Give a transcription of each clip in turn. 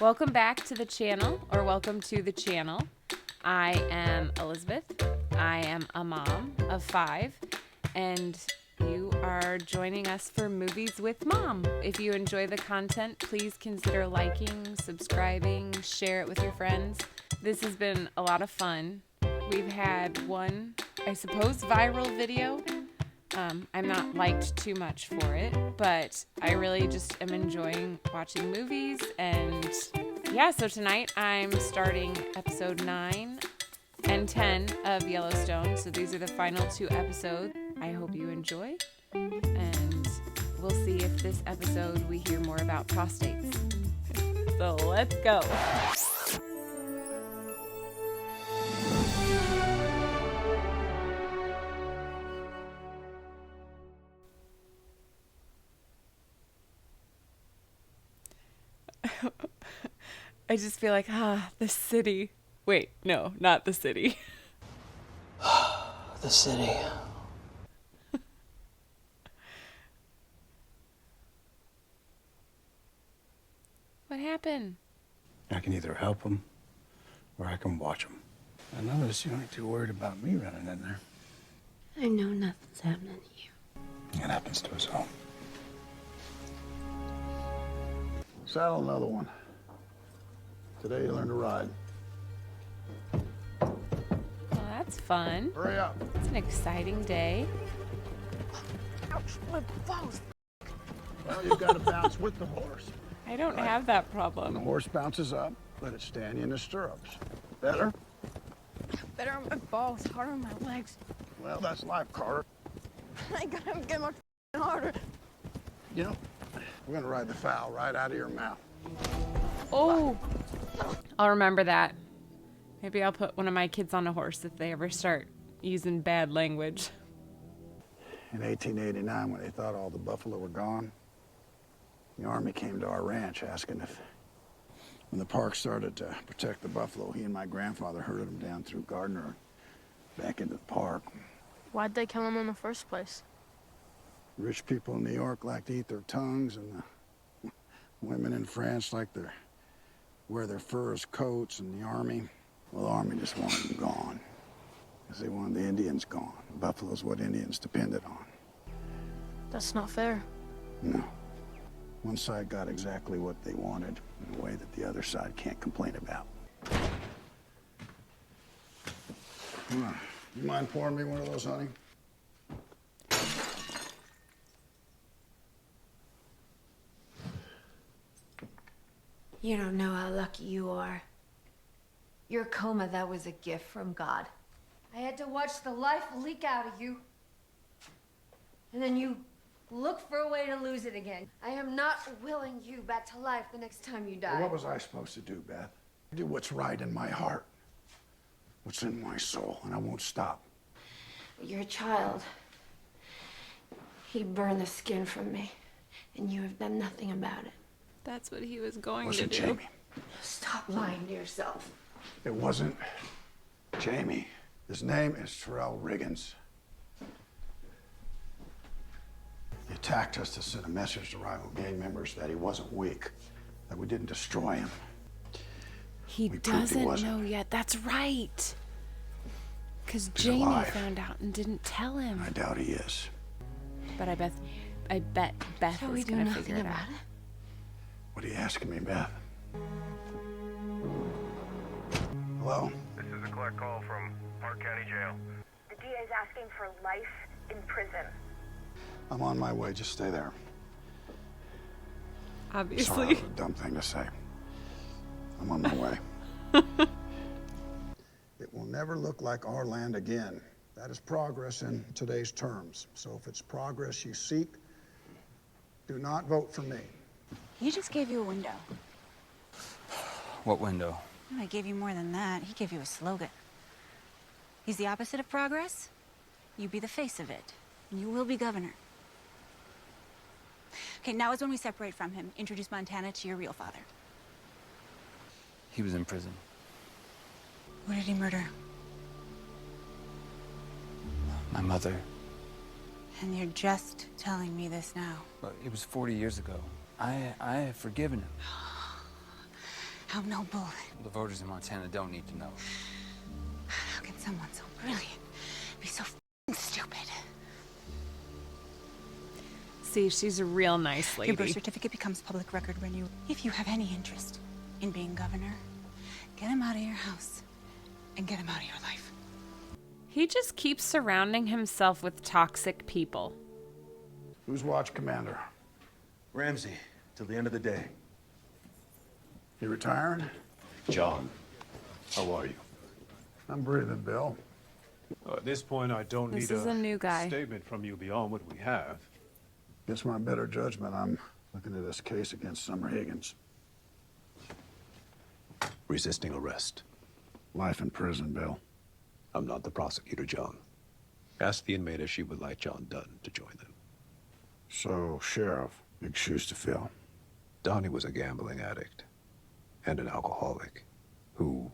Welcome back to the channel, or welcome to the channel. I am Elizabeth. I am a mom of 5, and you are joining us for Movies with Mom. If you enjoy the content, please consider liking, subscribing, share it with your friends. This has been a lot of fun. We've had one, I suppose, viral video. I'm not liked too much for it, but I really just am enjoying watching movies. And yeah, so tonight I'm starting episode 9 and 10 of Yellowstone. So these are the final 2 episodes. I hope you enjoy, and we'll see if this episode we hear more about prostates. So let's go. I just feel like, the city. Wait, no, not the city. The city. What happened? I can either help them or I can watch them. I notice you ain't too worried about me running in there. I know nothing's happening to you. It happens to us all. Saddle another one. Today you learn to ride. Well, that's fun. Hurry up. It's an exciting day. Ouch, my balls. Well, you've got to bounce with the horse. I don't have that When the problem. horse bounces up, let it stand you in the stirrups. Better? Better on my balls, harder on my legs. Well, that's life, Carter. I gotta get much harder. You know, we're gonna ride the fowl right out of your mouth. Oh, I'll remember that. Maybe I'll put one of my kids on a horse if they ever start using bad language. In 1889, when they thought all the buffalo were gone, the Army came to our ranch asking if, when the park started to protect the buffalo, he and my grandfather herded them down through Gardner back into the park. Why'd they kill him in the first place? Rich people in New York like to eat their tongues, and the women in France like to wear their fur as coats, and the Army, well, the Army just wanted them gone, because they wanted the Indians gone. Buffalo's what Indians depended on. That's not fair. No. One side got exactly what they wanted in a way that the other side can't complain about. You mind pouring me one of those, honey? You don't know how lucky you are. Your coma, that was a gift from God. I had to watch the life leak out of you. And then you look for a way to lose it again. I am not willing you back to life the next time you die. Well, what was I supposed to do, Beth? Do what's right in my heart, what's in my soul, and I won't stop. Your child, he burned the skin from me, and you have done nothing about it. That's what he was going Was to it do. Jamie? Stop lying to yourself. It wasn't Jamie. His name is Terrell Riggins. He attacked us to send a message to rival gang members that he wasn't weak, that we didn't destroy him. He We proved he doesn't wasn't. know yet. That's right. Because He's Jamie alive. found out and didn't tell him. I doubt he is. But I bet Beth Shall is we do gonna nothing figure it out. about it? What are you asking me, Beth? Hello? This is a collect call from Park County Jail. The DA is asking for life in prison. I'm on my way. Just stay there. Sorry, Obviously. that was a dumb thing to say. I'm on my way. It will never look like our land again. That is progress in today's terms. So if it's progress you seek, do not vote for me. He just gave you a window. What window? I gave you more than that. He gave you a slogan. He's the opposite of progress. You be the face of it, and you will be governor. Okay, now is when we separate from him. Introduce Montana to your real father. He was in prison. Who did he murder? My mother. And you're just telling me this now. It was 40 years ago. I have forgiven him. How noble. The voters in Montana don't need to know. How can someone so brilliant be so f***ing stupid? See, she's a real nice lady. Your birth certificate becomes public record when you... If you have any interest in being governor, get him out of your house and get him out of your life. He just keeps surrounding himself with toxic people. Who's watch commander? Ramsey, till the end of the day. You retiring? John, how are you? I'm breathing, Bill. At this point, I don't This need is a new guy. statement from you beyond what we have. Against my better judgment, I'm looking at this case against Summer Higgins. Resisting arrest. Life in prison, Bill. I'm not the prosecutor, John. Ask the inmate if she would like John Dunn to join them. So, Sheriff, big shoes to fill. Donnie was a gambling addict and an alcoholic who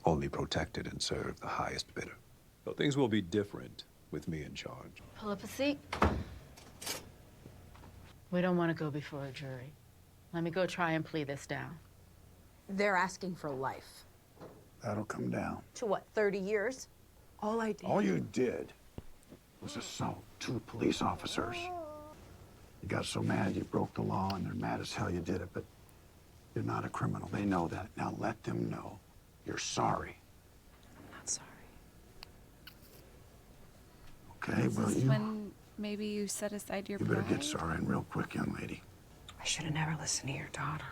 only protected and served the highest bidder. So things will be different with me in charge. Pull up a seat. We don't want to go before a jury. Let me go try and plea this down. They're asking for life. That'll come down. To what, 30 years? All I did. All you did was assault 2 police officers. You got so mad you broke the law, and they're mad as hell you did it, but you're not a criminal. They know that. Now let them know you're sorry. I'm not sorry. Okay, This well, is when maybe you set aside your you better pride. get sorry and real quick, young lady. I should have never listened to your daughter.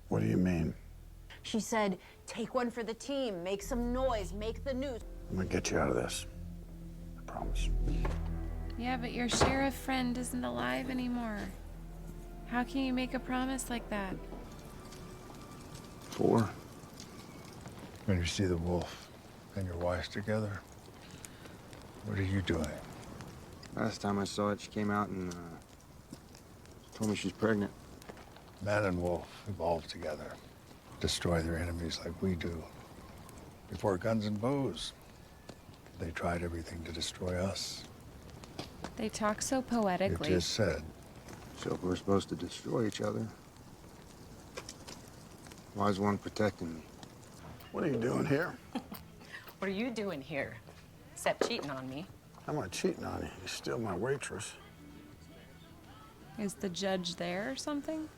What do you mean? She said, take one for the team, make some noise, make the news. I'm gonna get you out of this. I promise. Yeah, but your sheriff friend isn't alive anymore. How can you make a promise like that? 4. When you see the wolf and your wife together, what are you doing? Last time I saw it, she came out and told me she's pregnant. Man and wolf evolve together, destroy their enemies like we do. Before guns and bows, they tried everything to destroy us. They talk so You poetically. just said. So if we're supposed to destroy each other, why is one protecting me? What are you doing here? What are you doing here? Except cheating on me. I'm not cheating on you. You're still my waitress. Is the judge there or something?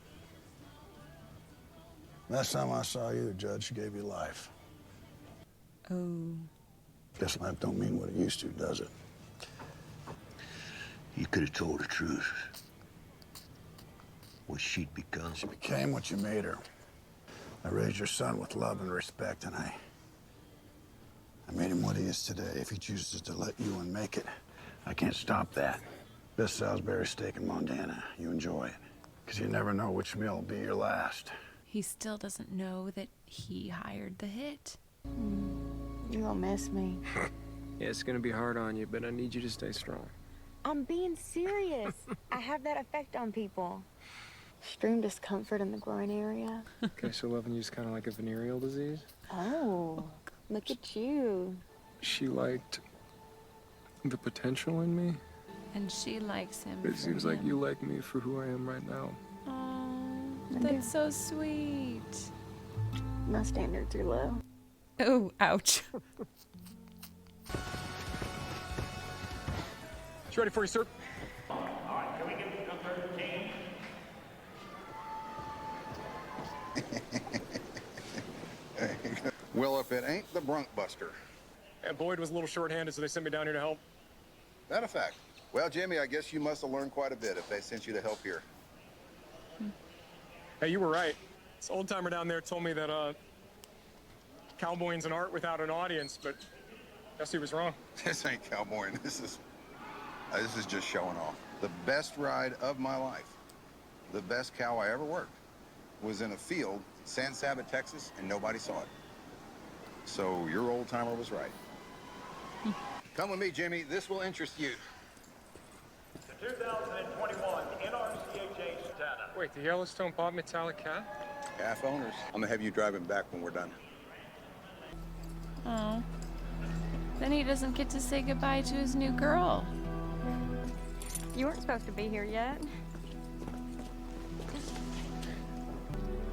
Last time I saw you, the judge gave you life. Oh. Guess life don't mean what it used to, does it? You could have told the truth. What she'd become. She became what you made her. I raised your son with love and respect, and I made him what he is today. If he chooses to let you unmake it, I can't stop that. Best Salisbury steak in Montana. You enjoy it. Because you never know which meal will be your last. He still doesn't know that he hired the hit. You gonna miss me. Yeah, it's gonna be hard on you, but I need you to stay strong. I'm being serious. I have that effect on people. Extreme discomfort in the groin area. Okay, so loving you is kind of like a venereal disease? Oh, look at you. She liked the potential in me. And she likes him. It for seems like him. you like me for who I am right now. Oh, that's so sweet. My standards are low. Oh, ouch. She's ready for you, sir. Well, if it ain't the Brunk Buster. And Boyd was a little short-handed, so they sent me down here to help. That a fact. Well, Jimmy, I guess you must have learned quite a bit if they sent you to help here. Hey, you were right. This old-timer down there told me that, cowboying's an art without an audience, but guess he was wrong. This ain't cowboying. This is just showing off. The best ride of my life, the best cow I ever worked, was in a field, San Saba, Texas, and nobody saw it. So your old timer was right. Come with me, Jimmy. This will interest you. The 2021 NRCHA Santana. Wait, the Yellowstone bought metallic cat? Half owners. I'm gonna have you drive him back when we're done. Oh. Then he doesn't get to say goodbye to his new girl. You weren't supposed to be here yet.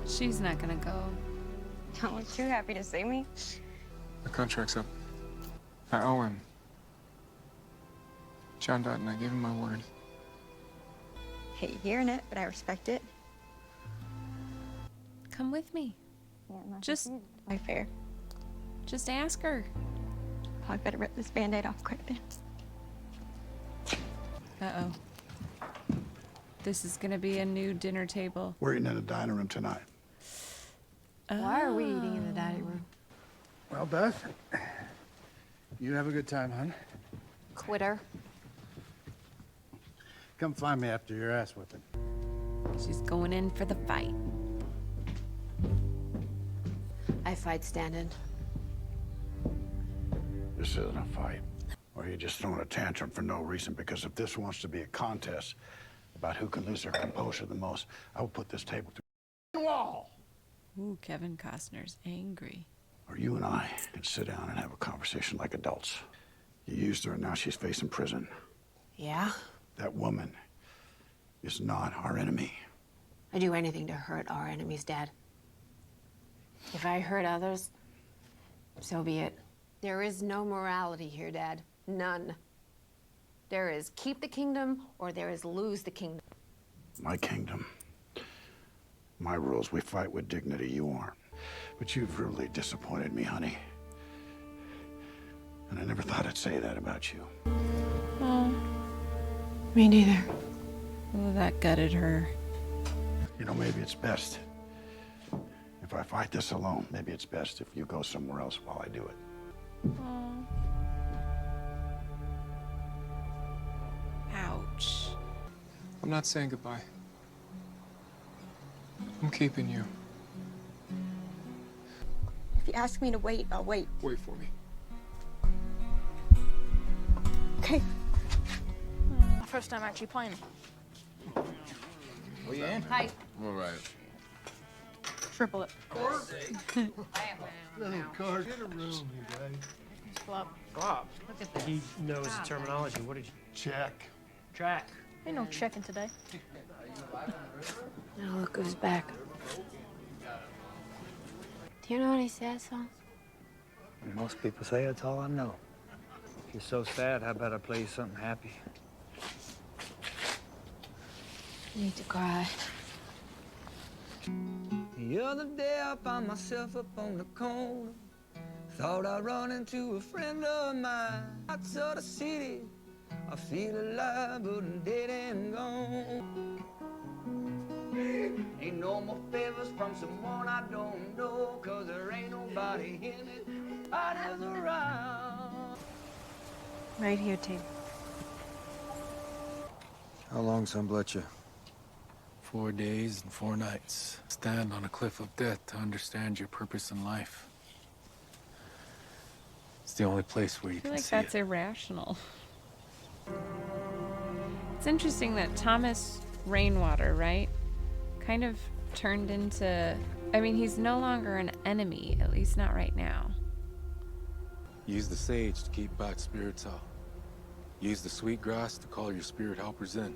She's not gonna go. Oh, too happy to see me. The contract's up. I owe him. John Dutton, I gave him my word. Hate hearing it, but I respect it. Come with me. Yeah, Just my fair. Just ask her. Probably better rip this Band-Aid off quick then. Uh-oh. This is gonna be a new dinner table. We're eating in the dining room tonight. Why are we eating in the dining room? Well, Beth, you have a good time, hon. Quitter. Come find me after your ass whipping. She's going in for the fight. I fight standing. This isn't a fight. Or you're just throwing a tantrum for no reason, because if this wants to be a contest about who can lose their composure the most, I will put this table through the wall. Ooh, Kevin Costner's angry. Or you and I can sit down and have a conversation like adults. You used her and now she's facing prison. Yeah? That woman is not our enemy. I do anything to hurt our enemies, Dad. If I hurt others, so be it. There is no morality here, Dad. None. There is keep the kingdom, or there is lose the kingdom. My kingdom. My rules. We fight with dignity. You aren't. But you've really disappointed me, honey. And I never thought I'd say that about you. Oh. Me neither. Oh, that gutted her. You know, maybe it's best if I fight this alone. Maybe it's best if you go somewhere else while I do it. Oh. Ouch. I'm not saying goodbye. I'm keeping you. If you ask me to wait, I'll wait. Wait for me. Okay. My first time actually playing. We in? Hi. All right. Triple it. Little card. Get a room, you guys. Flop. Bob. Look at that. He knows the terminology. What did you... Check. Track. Ain't no checking today. Now look who's back. Do you know any sad songs? Most people say it's all I know. If you're so sad, how about I play you something happy? I need to cry. The other day I found myself up on the corner. Thought I'd run into a friend of mine. Outside the city, I feel alive, but I'm dead and gone. Ain't no more favors from someone I don't know, 'cause there ain't nobody in it. Nobody's around. Right here, T. How long, son, bless you? 4 days and 4 nights. Stand on a cliff of death to understand your purpose in life. It's the only place where you I feel can like see that's it. irrational. It's interesting that Thomas Rainwater, right, kind of turned into... I mean, he's no longer an enemy, at least not right now. Use the sage to keep bad spirits out. Use the sweet grass to call your spirit helpers in.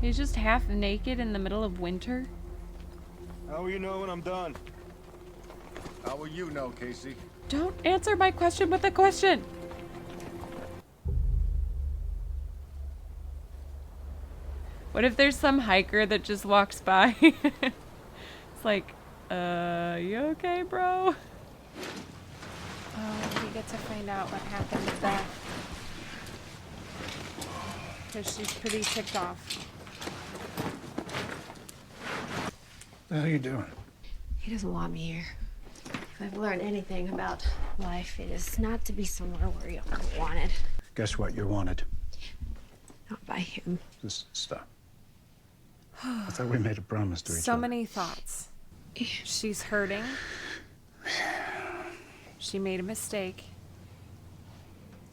He's just half naked in the middle of winter. How will you know when I'm done? How will you know, Casey? Don't answer my question with a question. What if there's some hiker that just walks by? It's like, you okay, bro? Oh, we get to find out what happened to Beth. Because she's pretty ticked off. What are you doing? He doesn't want me here. If I've learned anything about life, it is not to be somewhere where you're wanted. Guess what? You're wanted. Not by him. Just stop. I thought we made a promise to each So other. many thoughts. She's hurting. She made a mistake.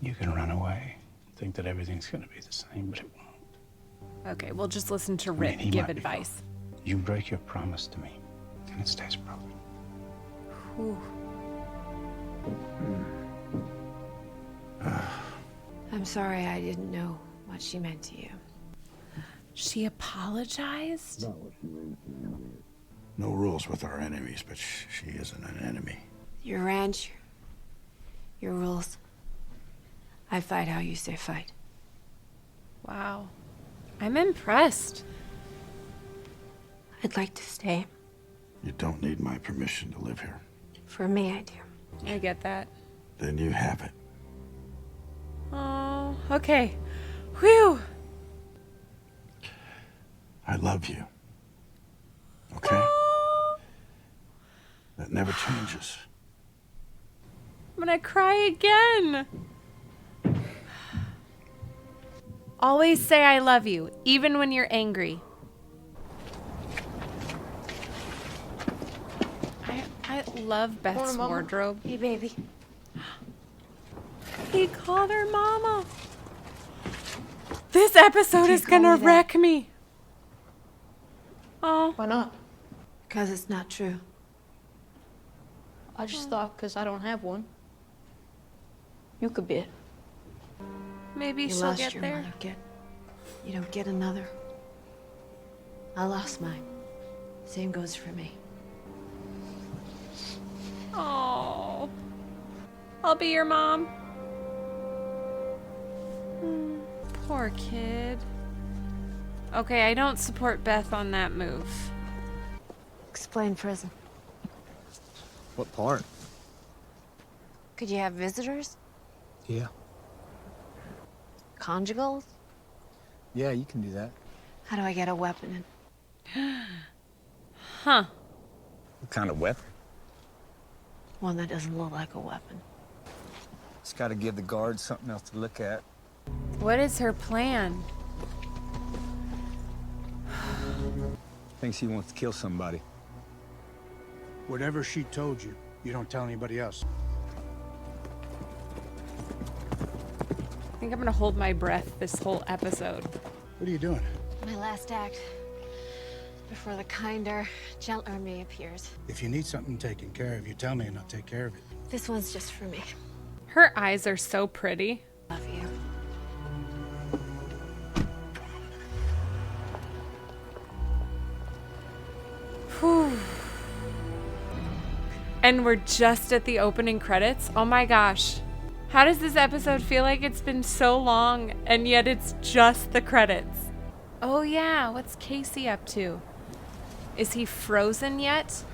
You can run away, think that everything's gonna be the same, but it won't. Okay, we'll just listen to I mean, Rick he give might be advice. You break your promise to me, and it stays broken. Whew. I'm sorry I didn't know what she meant to you. She apologized? No rules with our enemies, but she isn't an enemy. Your ranch, your rules. I fight how you say fight. Wow. I'm impressed. I'd like to stay. You don't need my permission to live here. For me, I do. I get that. Then you have it. Oh, okay. Whew. I love you. Okay? That never changes. I'm gonna cry again. Always say I love you, even when you're angry. I love Beth's wardrobe. Hey, baby. He called her mama. This episode is gonna wreck me. Oh. Why not? Because it's not true. I just thought because I don't have one, you could be it. Maybe You she'll lost get your there. mother, kid. You don't get another. I lost mine. Same goes for me. Oh. I'll be your mom. Poor kid. Okay, I don't support Beth on that move. Explain prison. What part? Could you have visitors? Yeah. Conjugals? Yeah, you can do that. How do I get a weapon in? Huh. What kind of weapon? One that doesn't look like a weapon. Just gotta give the guards something else to look at. What is her plan? Thinks he wants to kill somebody. Whatever she told you, you don't tell anybody else. I think I'm gonna hold my breath this whole episode. What are you doing? My last act. Before the kinder, gentler me appears. If you need something taken care of, you tell me and I'll take care of it. This one's just for me. Her eyes are so pretty. Love you. Whew. And we're just at the opening credits. Oh my gosh. How does this episode feel like it's been so long and yet it's just the credits? Oh yeah, what's Casey up to? Is he frozen yet?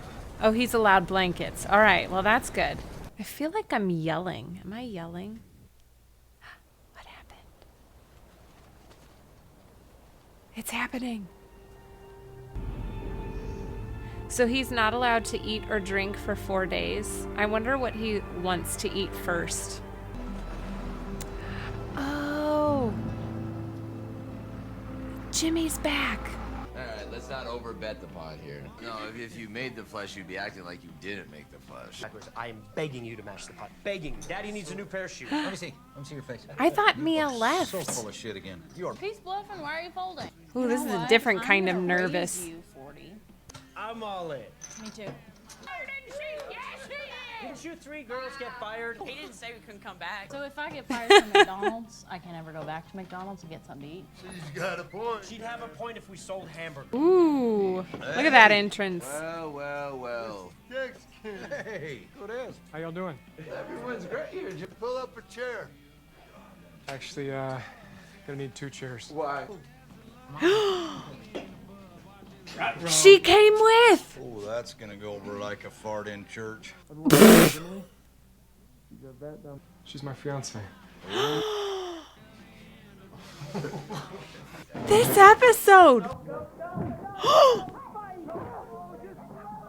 Oh, he's allowed blankets. All right, well that's good. I feel like I'm yelling. Am I yelling? What happened? It's happening. So he's not allowed to eat or drink for 4 days. I wonder what he wants to eat first. Oh. Jimmy's back. Alright, let's not overbet the pot here. No, if you made the flesh, you'd be acting like you didn't make the flesh. I am begging you to match the pot. Begging. Daddy needs a new pair of shoes. Let me see your face. I thought Mia left. So full of shit again. He's bluffing. Why are you folding? Ooh, this is a different kind of nervous. You 40. I'm all in. Me too. Didn't you 3 girls get fired? He didn't say we couldn't come back. So if I get fired from McDonald's, I can never go back to McDonald's and get something to eat. She's got a point. She'd have a point if we sold hamburgers. Ooh, look at that entrance. Well. Hey, who it is? How y'all doing? Everyone's great here. Just Pull up a chair. Actually, gonna need 2 chairs. Why? She came with. Oh, that's gonna go over like a fart in church. She's my fiance. This episode.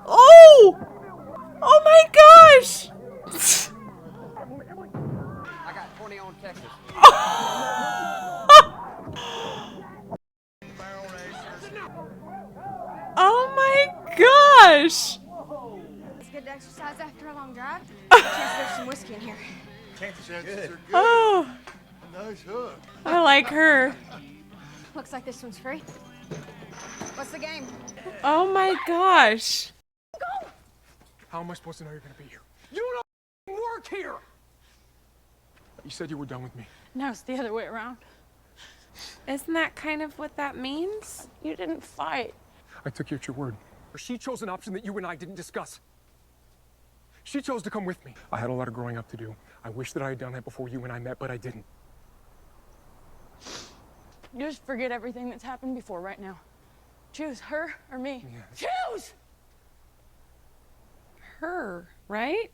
Oh! Oh my gosh! I got 20 on Texas. Oh my gosh! It's good to exercise after a long drive. Chance there's some whiskey in here. Chances are good. Oh, Nice hook. I like her. Looks like this one's free. What's the game? Oh my gosh. How am I supposed to know you're gonna be here? You don't work here! You said you were done with me. No, it's the other way around. Isn't that kind of what that means? You didn't fight. I took you at your word. Or she chose an option that you and I didn't discuss. She chose to come with me. I had a lot of growing up to do. I wish that I had done that before you and I met, but I didn't. Just forget everything that's happened before right now. Choose her or me. Yeah. Choose! Her, right?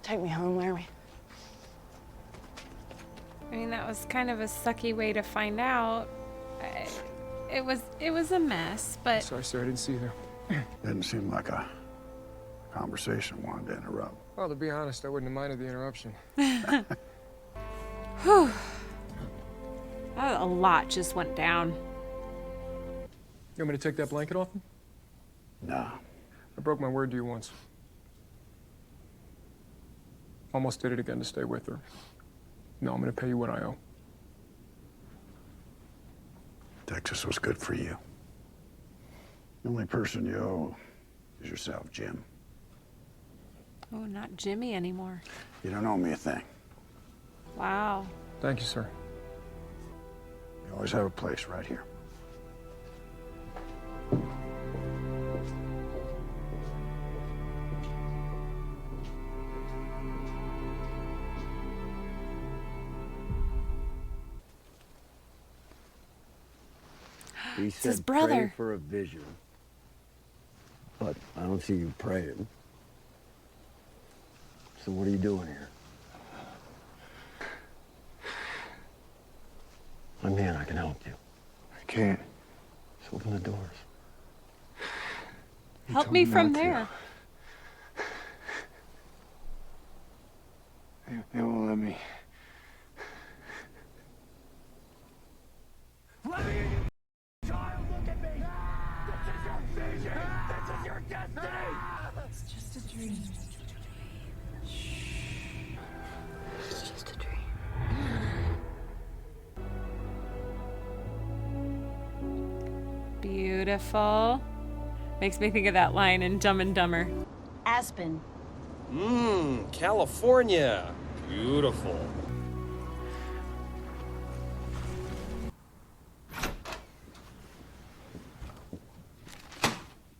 Take me home, Larry. I mean, that was kind of a sucky way to find out. It was a mess, but Sorry, sir, I didn't see you there. Didn't seem like a conversation I wanted to interrupt. Well, to be honest, I wouldn't have minded the interruption. Whew. A lot just went down. You want me to take that blanket off him? Nah. I broke my word to you once. Almost did it again to stay with her. No, I'm gonna pay you what I owe. Texas was good for you. The only person you owe is yourself, Jim. Oh, not Jimmy anymore. You don't owe me a thing. Wow. Thank you, sir. You always have a place right here. He It's his said brother. pray for a vision. But I don't see you praying. So what are you doing here? I'm here, I can help you. I can't. Just open the doors. Help me from there. They won't let me. Let me in, you child! Look at me! This is your vision! This is your destiny! It's just a dream. It's just a dream. Beautiful. Makes me think of that line in Dumb and Dumber. Aspen. California. Beautiful.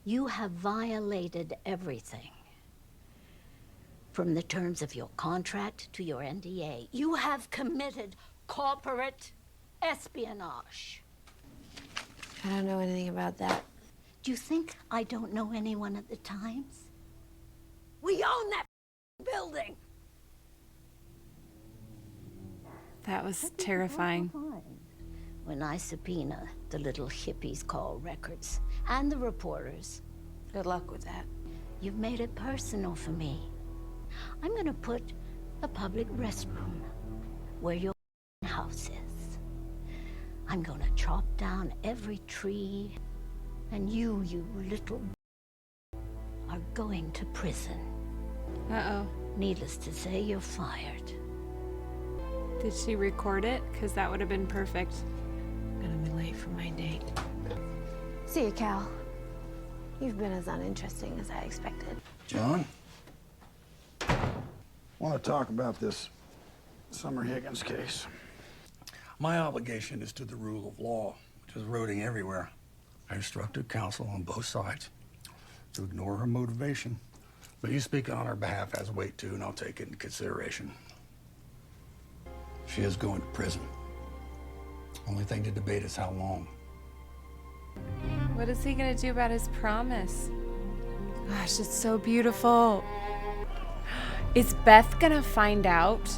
You have violated everything. From the terms of your contract to your NDA. You have committed corporate espionage. I don't know anything about that. Do you think I don't know anyone at the Times? We own that building. That was terrifying. When I subpoena the little hippies called records and the reporters. Good luck with that. You've made it personal for me. I'm gonna put a public restroom where your house is. I'm gonna chop down every tree, and you little are going to prison. Uh-oh. Needless to say, you're fired. Did she record it? Because that would have been perfect. I'm gonna be late for my date. See you, Cal. You've been as uninteresting as I expected. John? Want to talk about this Summer Higgins case? My obligation is to the rule of law, which is eroding everywhere. I instructed counsel on both sides to ignore her motivation. But you speak on her behalf as weight too, and I'll take it into consideration. She is going to prison. Only thing to debate is how long. What is he gonna do about his promise? Gosh, it's so beautiful. Is Beth gonna find out?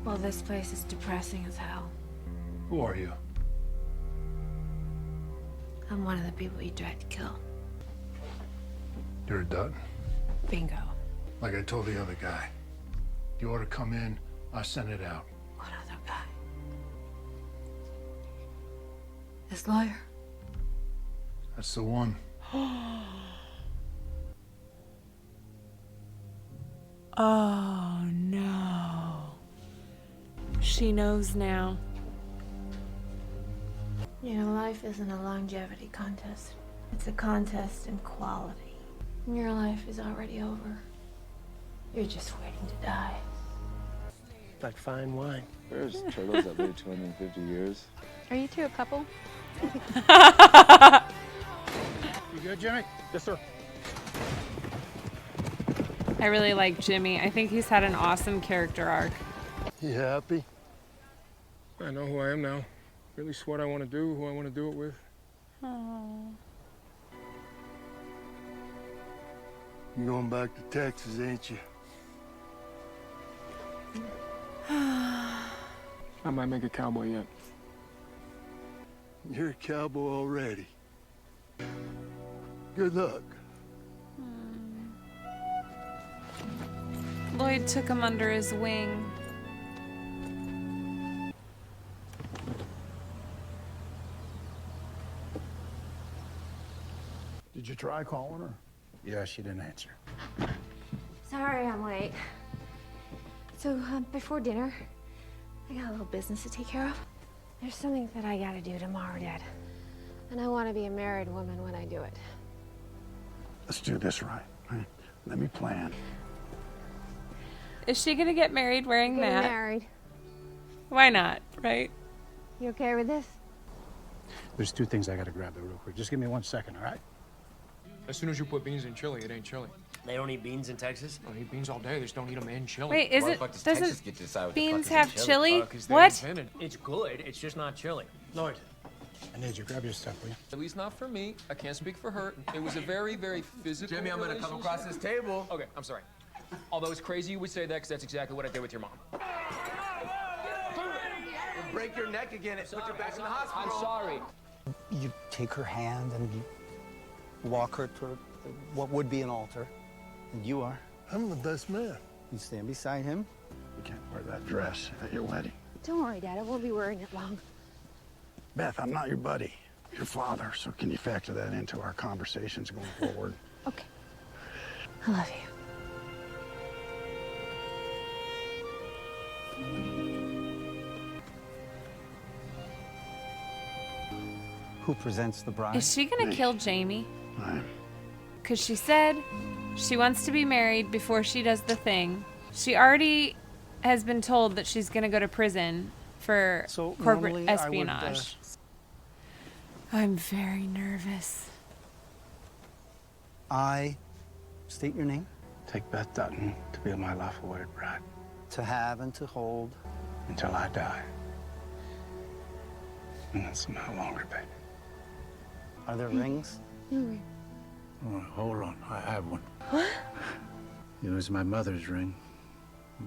Well, this place is depressing as hell. Who are you? I'm one of the people you tried to kill. You're a Dutton? Bingo. Like I told the other guy. The order come in, I send it out. What other guy? This lawyer? That's the one. Oh no. She knows now. You know, life isn't a longevity contest. It's a contest in quality. Your life is already over. You're just waiting to die. Like fine wine. There's turtles that live 250 years. Are you two a couple? You good, Jimmy? Yes, sir. I really like Jimmy. I think he's had an awesome character arc. You happy? I know who I am now. Release what I want to do, who I want to do it with. Oh. You're going back to Texas, ain't you? I might make a cowboy yet. You're a cowboy already. Good luck. Lloyd took him under his wing. Did you try calling her? Yeah, she didn't answer. Sorry I'm late. So, before dinner, I got a little business to take care of. There's something that I gotta do tomorrow, Dad. And I want to be a married woman when I do it. Let's do this right. Let me plan. Is she gonna get married wearing Getting that? married. Why not, right? You okay with this? There's two things I gotta grab there real quick. Just give me 1 second, all right? As soon as you put beans in chili, it ain't chili. They don't eat beans in Texas? I eat beans all day. They just don't eat them in chili. Wait, is Why the it? fuck does Doesn't Texas get to decide what the fuck beans is in have chili? chili? 'Cause they What? invented it. It's good. It's just not chili. Lloyd, I need you. Grab your stuff, will you? At least not for me. I can't speak for her. It was a very, very physical Jimmy, I'm gonna come across this table. Okay, I'm sorry. Although it's crazy you would say that because that's exactly what I did with your mom. You'll break your neck again and put you back in the hospital. I'm sorry. You take her hand and you walk her toward what would be an altar. And you are. I'm the best man. You stand beside him. You can't wear that dress at your wedding. Don't worry, Dad. I won't be wearing it long. Beth, I'm not your buddy. Your father. So can you factor that into our conversations going forward? Okay. I love you. Who presents the bride? Is she gonna Me. kill Jamie? I Because she said she wants to be married before she does the thing. She already has been told that she's gonna go to prison for corporate normally I would, espionage. I'm very nervous. I state your name. Take Beth Dutton to be my lawful wedded bride To have and to hold. until I die. And that's not longer, baby. Are there rings? No. Oh, hold on, I have one. What? It was my mother's ring.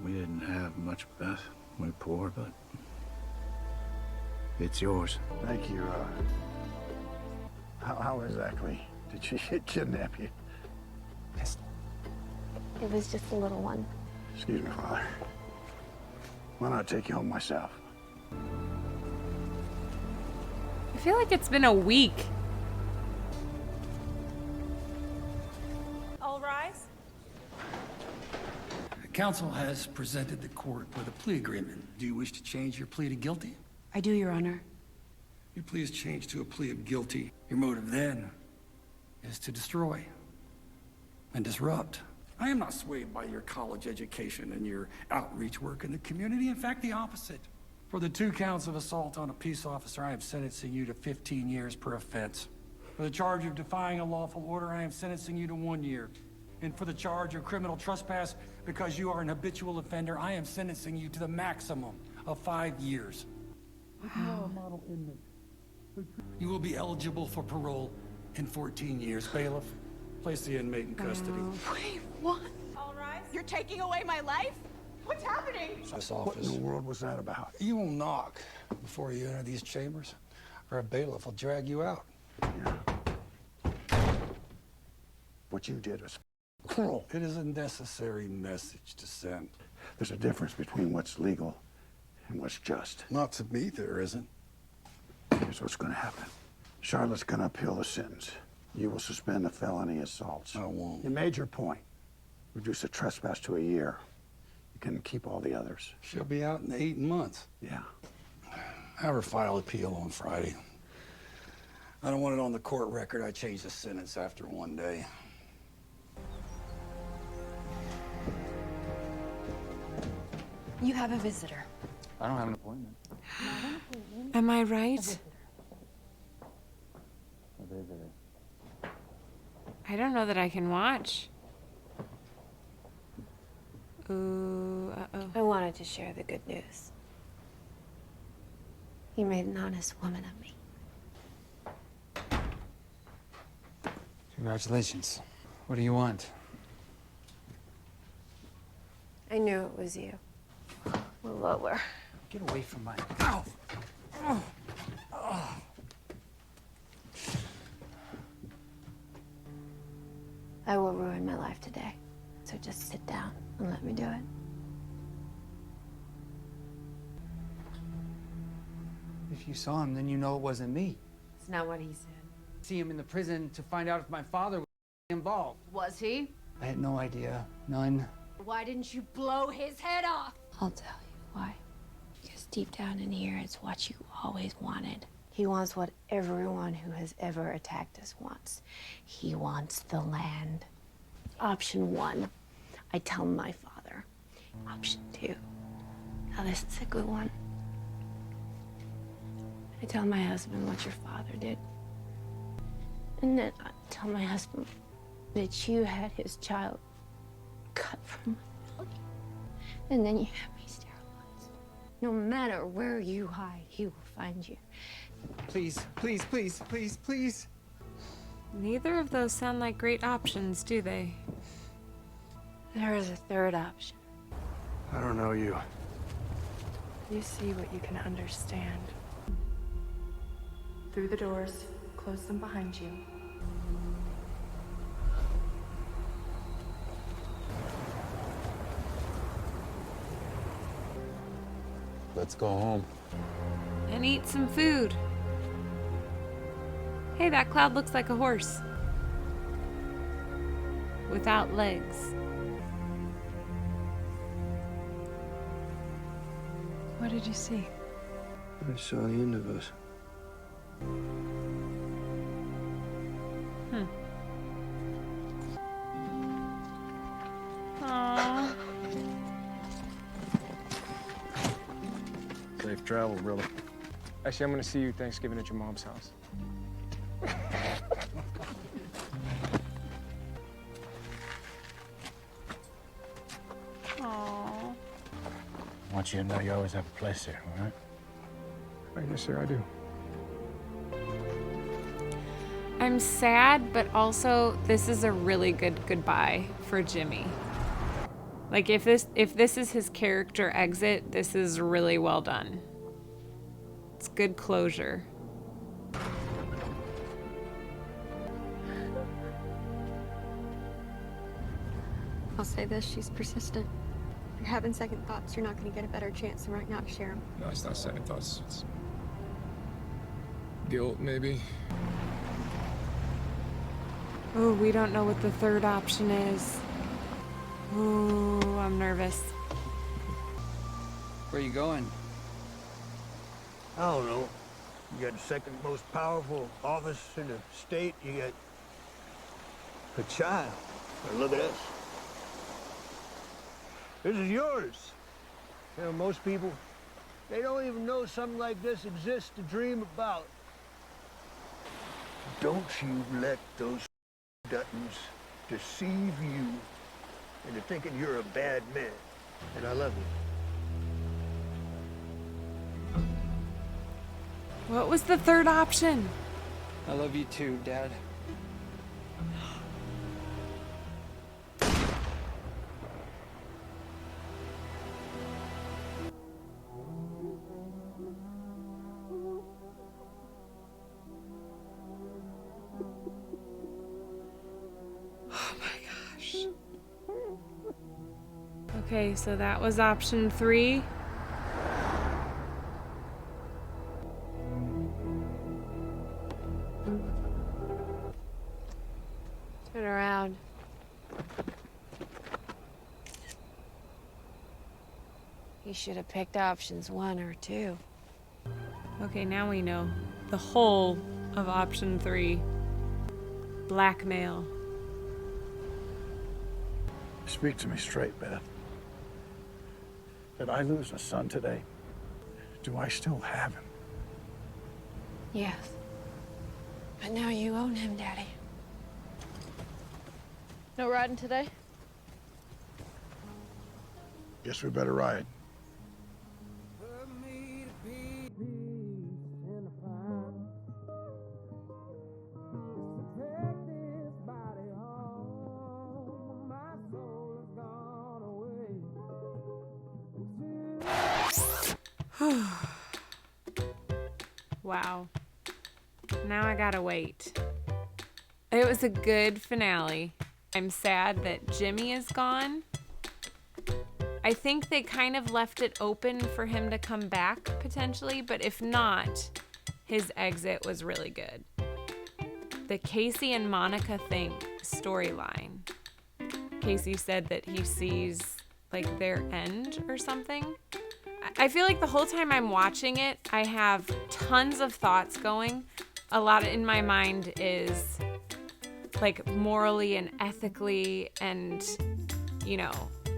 We didn't have much, Beth. We're poor, but it's yours. Thank you. How exactly did she kidnap you? It was just a little one. Excuse me, Father. Why not take you home myself? I feel like it's been a week. All rise. Counsel has presented the court with a plea agreement. Do you wish to change your plea to guilty? I do, Your Honor. Your plea is changed to a plea of guilty. Your motive then is to destroy and disrupt. I am not swayed by your college education and your outreach work in the community. In fact, the opposite. For the 2 counts of assault on a peace officer, I am sentencing you to 15 years per offense. For the charge of defying a lawful order, I am sentencing you to 1 year. And for the charge of criminal trespass, because you are an habitual offender, I am sentencing you to the maximum of 5 years. Wow. You will be eligible for parole in 14 years. Bailiff, place the inmate in custody. Wait, what? All rise. You're taking away my life? What's happening? This What office. in the world was that about? You will knock before you enter these chambers, or a bailiff will drag you out. What you did was cruel. It is a necessary message to send. There's a difference between what's legal and what's just. Not to me, there isn't. Here's what's going to happen. Charlotte's going to appeal the sentence. You will suspend the felony assaults. I won't. You made your point. Reduce the trespass to a year. You can keep all the others. She'll be out in 8 months. Yeah. Have her file appeal on Friday. I don't want it on the court record. I changed the sentence after 1 day. You have a visitor. I don't have an appointment. Am I right? visitor. I don't know that I can watch. Ooh, uh-oh. I wanted to share the good news. You made an honest woman of me. Congratulations. What do you want? I knew it was you. Move over. Get away from my... Ow! Oh. Oh. I will ruin my life today. So just sit down and let me do it. If you saw him, then you know it wasn't me. It's not what he said. See him in the prison to find out if my father was involved. Was he? I had no idea. None. Why didn't you blow his head off? I'll tell you why. Because deep down in here, it's what you always wanted. He wants what everyone who has ever attacked us wants. He wants the land. Option 1, I tell my father. Option 2, now this is a good one. I tell my husband what your father did. And then I tell my husband that you had his child cut from my belly. And then you have me sterilized. No matter where you hide, he will find you. Please, please, please, please, please. Neither of those sound like great options, do they? There is a third option. I don't know you. You see what you can understand. Through the doors, close them behind you. Let's go home. And eat some food. Hey, that cloud looks like a horse. Without legs. What did you see? I saw the end of us. Aww. Safe travel, brother. Actually, I'm gonna see you Thanksgiving at your mom's house. Aww. I want you to know you always have a place here, all right? Yes, sir, I do. I'm sad, but also this is a really good goodbye for Jimmy. Like if this is his character exit, this is really well done. It's good closure. I'll say this, she's persistent. If you're having second thoughts, you're not going to get a better chance than right now to share them. No, it's not second thoughts. It's guilt, maybe. Oh, we don't know what the third option is. Ooh, I'm nervous. Where you going? I don't know. You got the second most powerful office in the state. You got a child. But look at us. This is yours. You know, most people, they don't even know something like this exists to dream about. Don't you let those Duttons deceive you into thinking you're a bad man. And I love you. What was the third option? I love you too, Dad. Oh my gosh. Okay, so that was option 3. Turn around. You should have picked options 1 or 2. Okay, now we know the whole of option 3. Blackmail. Speak to me straight, Beth. Did I lose a son today? Do I still have him? Yes. But now you own him, Daddy. No riding today? Guess we better ride. Wow. Now I gotta wait. It was a good finale. I'm sad that Jimmy is gone. I think they kind of left it open for him to come back potentially, but if not, his exit was really good. The Casey and Monica thing storyline. Casey said that he sees like their end or something. I feel like the whole time I'm watching it, I have tons of thoughts going. A lot in my mind is like morally and ethically and, you know,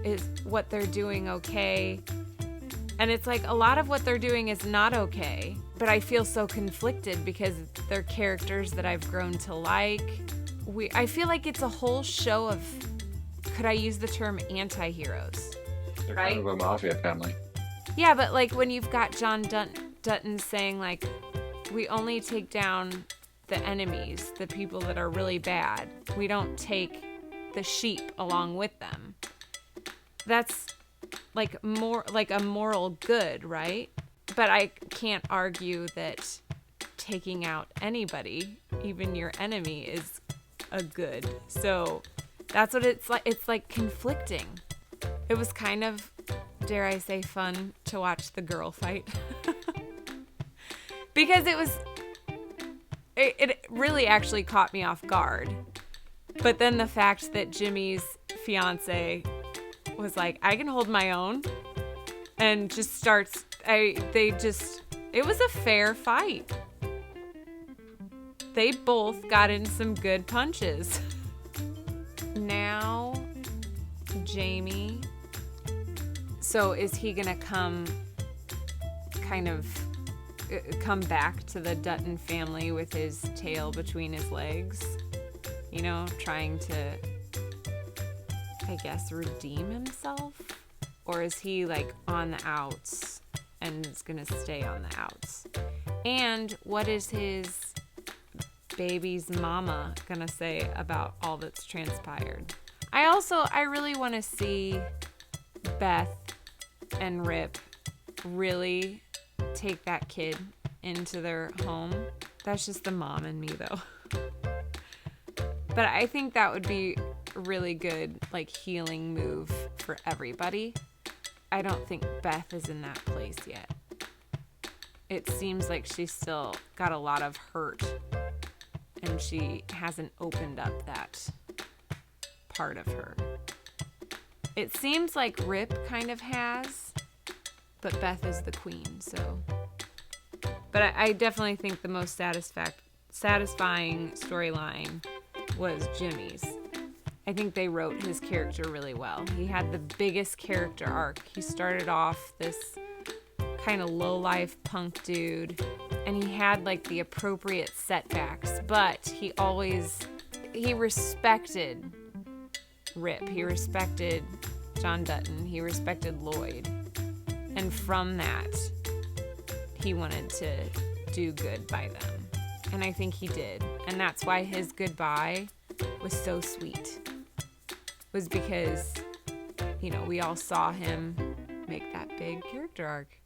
is what they're doing okay? And it's like a lot of what they're doing is not okay, but I feel so conflicted because they're characters that I've grown to like. I feel like it's a whole show of, could I use the term anti-heroes? They're right? kind of a mafia family. Yeah, but like when you've got John Dutton saying like, we only take down the enemies, the people that are really bad. We don't take the sheep along with them. That's like more like a moral good, right? But I can't argue that taking out anybody, even your enemy, is a good. So that's what it's like. It's like conflicting. It was kind of, dare I say, fun to watch the girl fight. Because it really actually caught me off guard. But then the fact that Jimmy's fiance was like, I can hold my own, and just starts, it was a fair fight. They both got in some good punches. Now, Jamie, so is he gonna come back to the Dutton family with his tail between his legs? You know, trying to, I guess, redeem himself? Or is he like on the outs and is gonna stay on the outs? And what is his baby's mama gonna say about all that's transpired? I really want to see Beth and Rip really take that kid into their home. That's just the mom in me though. But I think that would be a really good like healing move for everybody. I don't think Beth is in that place yet. It seems like she's still got a lot of hurt and she hasn't opened up that part of her. It seems like Rip kind of has, but Beth is the queen, so. But I definitely think the most satisfying storyline was Jimmy's. I think they wrote his character really well. He had the biggest character arc. He started off this kind of low-life punk dude, and he had like the appropriate setbacks, but he respected Rip. He respected John Dutton. He respected Lloyd. And from that, he wanted to do good by them. And I think he did. And that's why his goodbye was so sweet. Was because, you know, we all saw him make that big character arc.